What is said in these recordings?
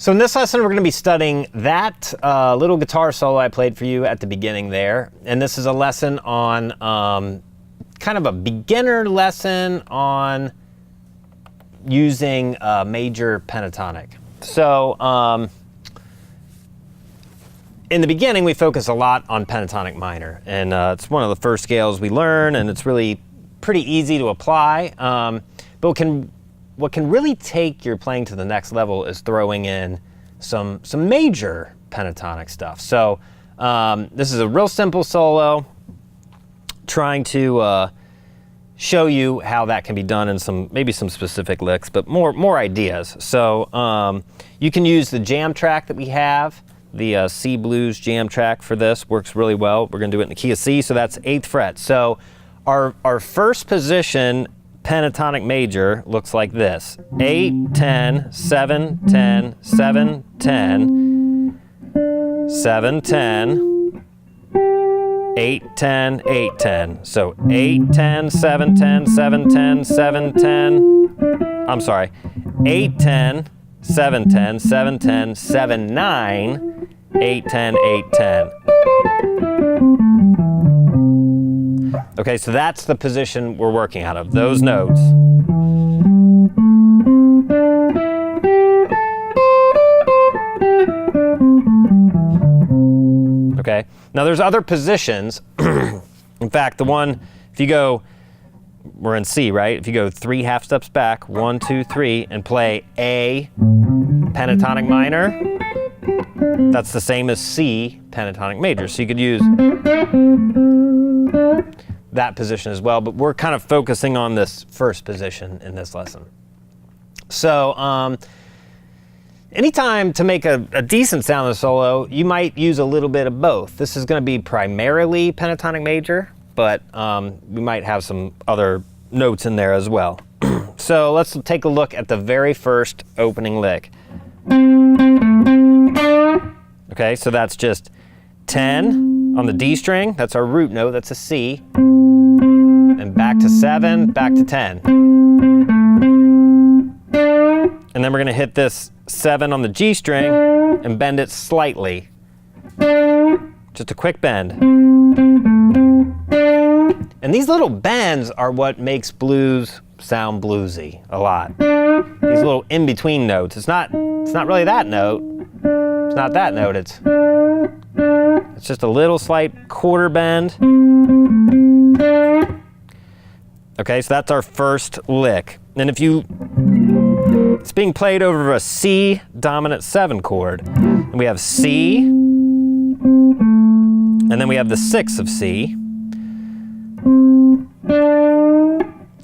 So in this lesson, we're going to be studying that little guitar solo I played for you at the beginning there. And this is a lesson on kind of a beginner lesson on using major pentatonic. So in the beginning, we focus a lot on pentatonic minor. And it's one of the first scales we learn, and it's really pretty easy to apply. But what can really take your playing to the next level is throwing in some major pentatonic stuff. So this is a real simple solo, trying to show you how that can be done in maybe some specific licks, but more ideas. So you can use the jam track that we have. The C blues jam track for this works really well. We're going to do it in the key of C, so that's 8th fret. So our first position pentatonic major looks like this: 8, 10, 7, 10, 7, 10, 7, 10, 8, 10, 8, 10. So 8, 10, 7, 10, 7, 10, 7, 10. I'm sorry, 8, 10, 7, 10, 7, 10, 7, 9, 8, 10, 8, 10. Okay, so that's the position we're working out of, those notes. Okay, now there's other positions. In fact, the one, if you go, we're in C, right? If you go 3 half steps back, 1, 2, 3, and play A pentatonic minor, that's the same as C pentatonic major. So you could use that position as well, but we're kind of focusing on this first position in this lesson. So anytime to make a decent sound in a solo, you might use a little bit of both. This is going to be primarily pentatonic major, but we might have some other notes in there as well. So let's take a look at the very first opening lick. Okay, so that's just 10 on the D string. That's our root note. That's a C. And back to 7, back to 10. And then we're going to hit this 7 on the G string and bend it slightly. Just a quick bend. And these little bends are what makes blues sound bluesy a lot. These little in-between notes. It's not really that note. It's not that note. It's just a little slight quarter bend. Okay, so that's our first lick. And if it's being played over a C dominant 7 chord. And we have C, and then we have the 6 of C.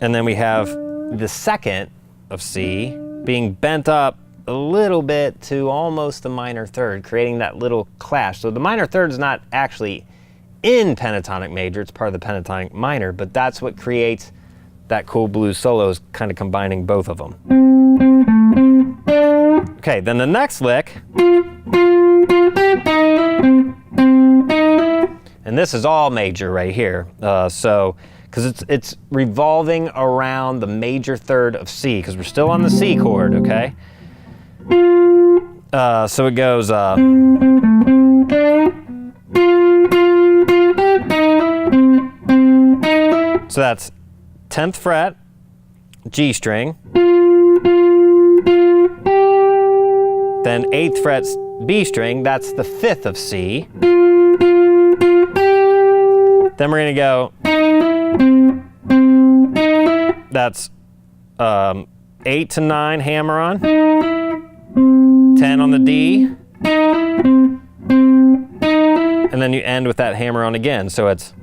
And then we have the 2nd of C being bent up a little bit to almost the minor 3rd, creating that little clash. So the minor 3rd is not actually in pentatonic major, it's part of the pentatonic minor, but that's what creates that cool blues solo, is kind of combining both of them. Okay, then the next lick, and this is all major right here, because it's revolving around the major 3rd of C, because we're still on the C chord, okay? So it goes, so that's 10th fret, G string, then 8th fret, B string, that's the 5th of C. Then we're going to go, that's 8 to 9 hammer on, 10 10 on the D, and then you end with that hammer on again. So it's.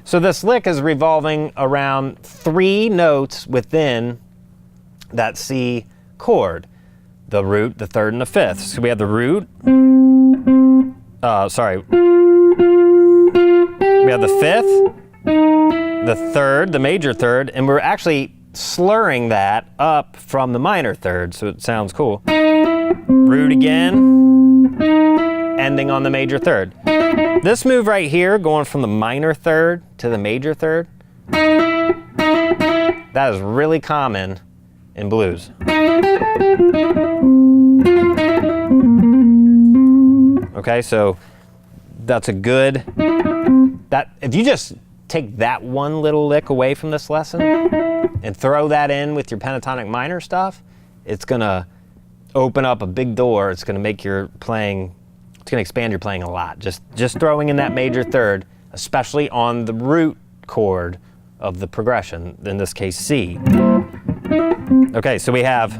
So this lick is revolving around 3 notes within that C chord. The root, the third, and the fifth. So we have the root. We have the fifth, the third, the major third, and we're actually slurring that up from the minor third, so it sounds cool. Root again, ending on the major third. This move right here, going from the minor third to the major third, that is really common in blues. Okay, so that's a good, if you just take that one little lick away from this lesson and throw that in with your pentatonic minor stuff, it's gonna open up a big door. It's gonna make your playing, it's gonna expand your playing a lot. Just throwing in that major third, especially on the root chord of the progression, in this case C. Okay, so we have.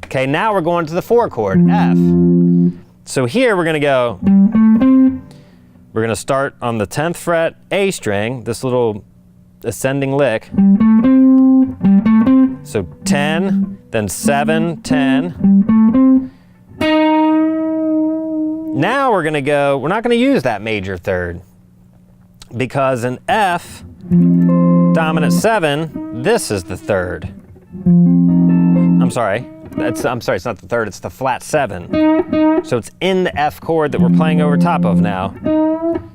Okay, now we're going to the 4 chord, F. So here we're gonna start on the 10th fret A string, this little ascending lick. So 10, then 7, 10. Now we're not gonna use that major third, because in F, dominant 7, this is the third. I'm sorry, it's not the third, it's the flat 7. So it's in the F chord that we're playing over top of now.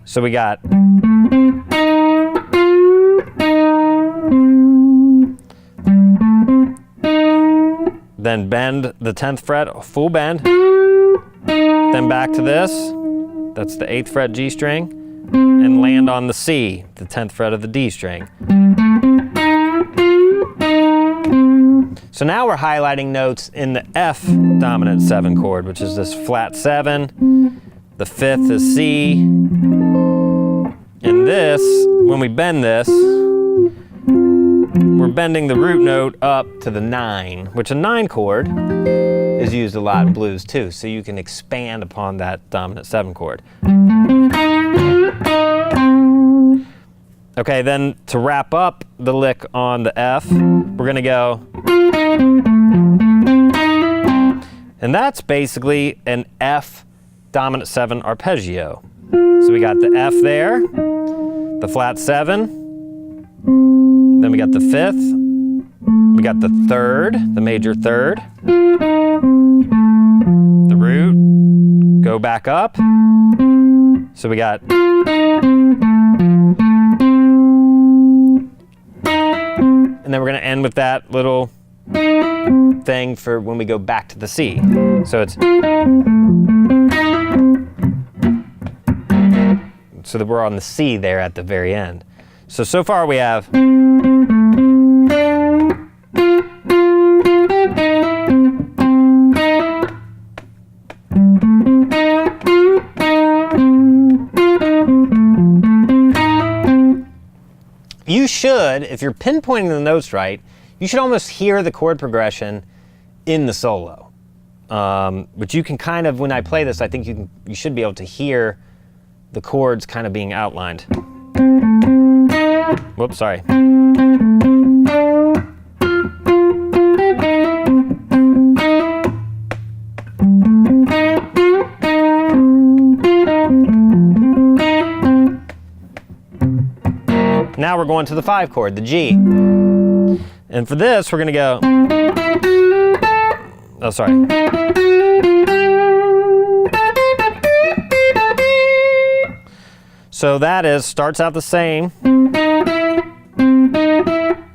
So we got. Then bend the 10th fret, full bend. Then back to this, that's the 8th fret G string, and land on the C, the 10th fret of the D string. So now we're highlighting notes in the F dominant 7 chord, which is this flat 7. The 5th is C. And this, when we bend this, we're bending the root note up to the 9, which a 9 chord is used a lot in blues too, so you can expand upon that dominant 7 chord. Okay, then to wrap up the lick on the F, we're gonna go. And that's basically an F dominant 7 arpeggio. So we got the F there, the flat 7, then we got the 5th, we got the 3rd, the major 3rd, the root, go back up. So we got. And then we're going to end with that little thing for when we go back to the C. So it's. So that we're on the C there at the very end. So far we have. You should, if you're pinpointing the notes right, you should almost hear the chord progression in the solo. But you can kind of, when I play this, I think you should be able to hear the chords kind of being outlined. Whoops, sorry. Now we're going to the 5 chord, the G. And for this, we're going to go. Oh, sorry. So that starts out the same.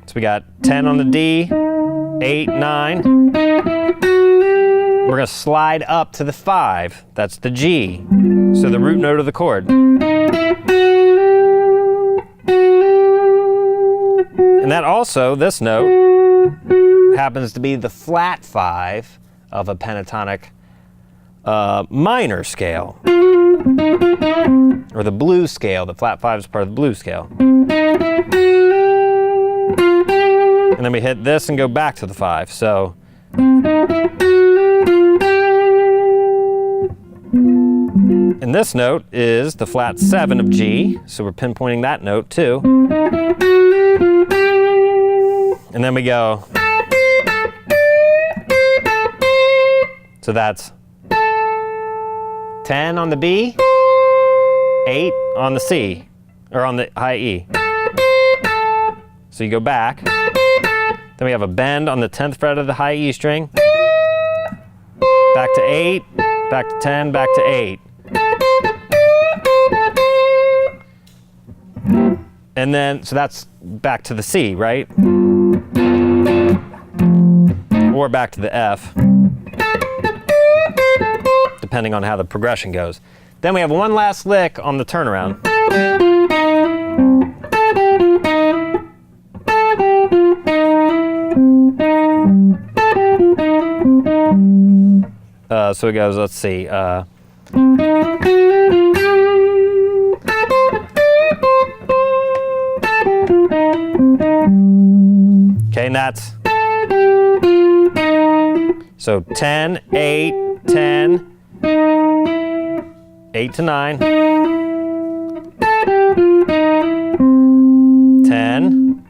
So we got 10 on the D, 8, 9. We're going to slide up to the 5. That's the G. So the root note of the chord. And that also, this note, happens to be the flat 5 of a pentatonic minor scale. or the blues scale. The flat 5 is part of the blues scale. And then we hit this and go back to the 5. So and this note is the flat 7 of G, so we're pinpointing that note too. And then we go. So that's 10 on the B, 8 on the C, or on the high E. So you go back. Then we have a bend on the 10th fret of the high E string. Back to 8, back to 10, back to 8. And then, so that's back to the C, right? Or back to the F, depending on how the progression goes. Then we have one last lick on the turnaround. So it goes, let's see. Okay, and that's so 10, 8, 10, 8 to 9, 10,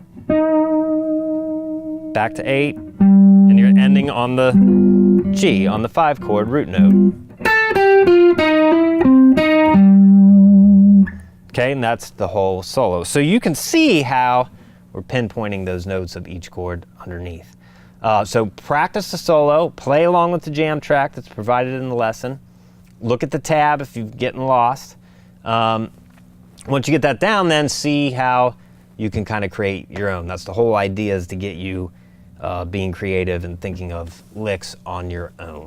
back to 8, and you're ending on the G, on the 5 chord root note. Okay, and that's the whole solo. So you can see how we're pinpointing those notes of each chord underneath. So practice the solo, play along with the jam track that's provided in the lesson. Look at the tab if you're getting lost. Once you get that down, then see how you can kind of create your own. That's the whole idea, is to get you being creative and thinking of licks on your own.